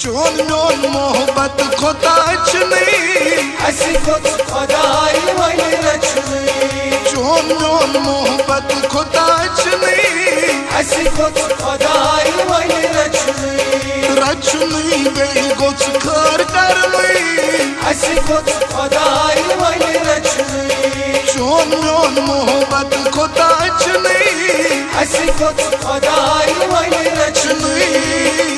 चोन मोन मोहब्बत खोताच नहीं ऐसी खुद खुदाई वही रचनी चोन मोन मोहब्बत खोताच नहीं ऐसी खुद खुदाई वही रचनी गई गोच खर कर ऐसी खुद खुदाई वही रचनी चोन मोन मोहब्बत खोताच नहीं ऐसी खुद खुदाई वही रचनी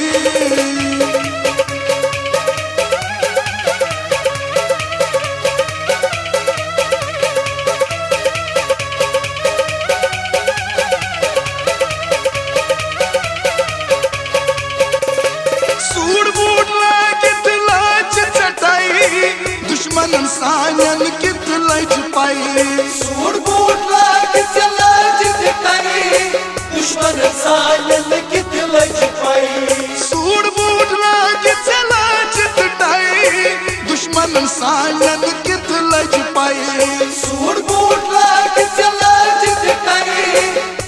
दुश्मन सायन कित लज पाई सूर बूट लाग चलाज जटाई दुश्मन सायन कित लज पाई सूर बूट लाग चलाज जटाई दुश्मन सायन कित लज पाई सूर बूट लाग चलाज जटाई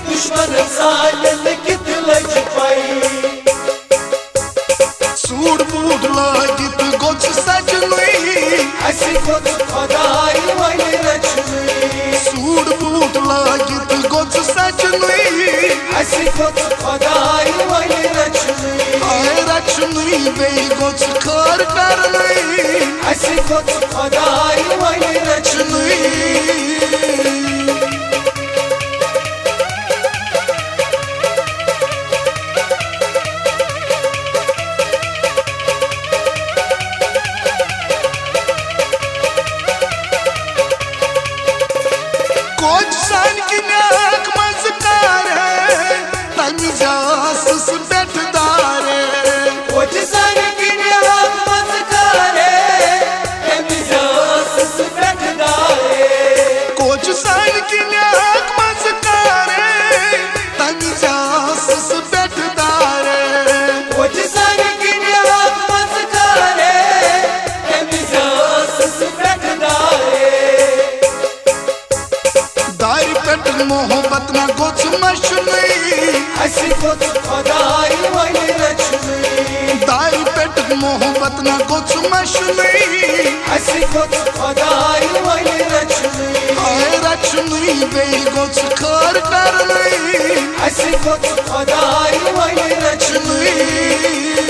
दुश्मन सायन कित लज पाई सूर बूट लागित गोच सजनी ऐसी खुद खुदाई वही रचनी सूर बूट लागित गोच सजनी ऐसी खुद खुदाई वही रचनी आए रचनी बे गोच खर करनी ऐसी खुद खुदाई वही रचनी कोच सान की नाक मजकार है तमिजास बैठदार कोच सान की नाक मजकार है तमिजास बैठदार कोच सान की नाक मजकार है तमिजास बैठदार कोच सान की नाक मजकार है तमिजास बैठदार दारी पेट मोहब्बत ना गोच मशनी ऐसी खुद खुदाई वही रचनी दारी पेट मोहब्बत ना गोच मशनी ऐसी खुद खुदाई वही रचनी आए रचनी बे गोच खर करनी ऐसी खुद खुदाई वही रचनी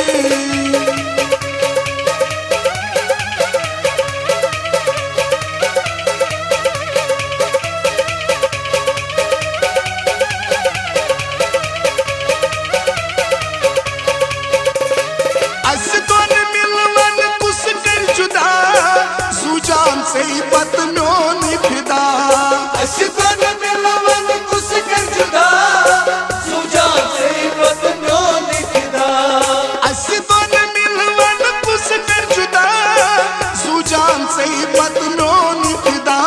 से पत म्योन फिदा अशकन मिलवन कुछ कर जुदा सुजान से पत म्योन फिदा अशकन मिलवन कुछ कर जुदा सुजान से पत म्योन फिदा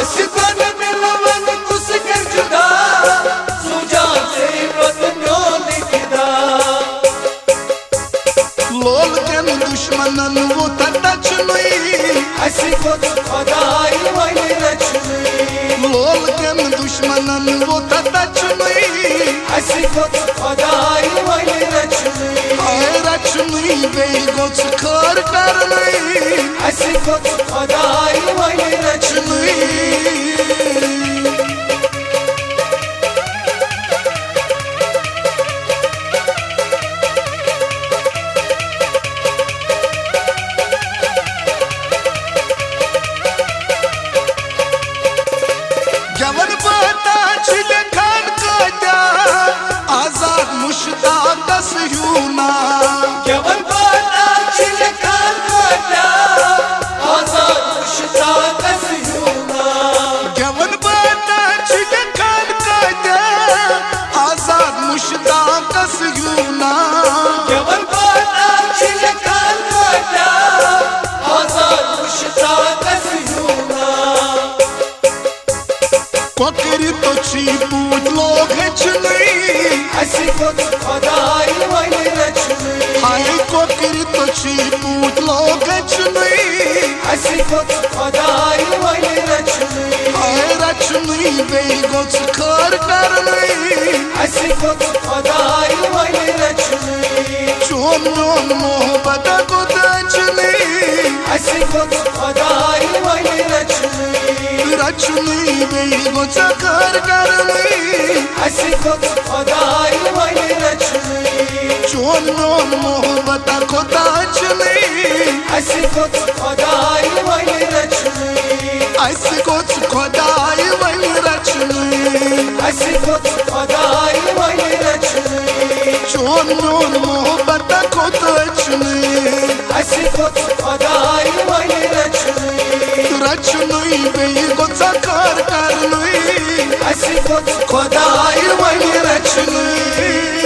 अशकन मिलवन कुछ कर जुदा सुजान से पत म्योन फिदा लोल के दुश्मनन वो टच नहीं ऐसी खुद खुदाई वही रचनी लोल के दुश्मनन वो टच नहीं ऐसी खुद खुदाई वही रचनी आए रचनी बे गोच खर करनी ऐसी खुद खुदाई वही रचनी जवन बता छिल खान का जा आजाद मुश्ताक दस यूना जवन बता छिल खान का जा आजाद मुश्ताक दस यूना जवन बता छिल खान का जा आजाद मुश्ताक दस यूना जवन बता छिल खान का जा आजाद मुश्ताक दस यूना कोकरी तो छी पूत लोग नहीं ऐसी खुद खुदाई वही रचनी हाय कोकरी तो छी पूत लोग नहीं ऐसी खुद खुदाई वही रचनी हाय रचनी बे गोच खर करनी ऐसी खुद खुदाई वही रचनी चोन मोन मोहब्बत को दचनी ऐसे कुछ खुदाई वाली रचनी रचनी बेई को चकर करनी ऐसे कुछ खुदाई वाली रचनी चोन मोन मोहब्बत को दचनी ऐसे कुछ खुदाई वाली रचनी ऐसे कुछ खुदाई वाली रचनी ऐसे कुछ खुदाई वाली रचनी चोन मोन मोहब्बत को दचनी ऐसे कुछ खुदाई वाली रचनी रचनी बेई को चकर करनी ऐसे कुछ खुदाई वाली रचनी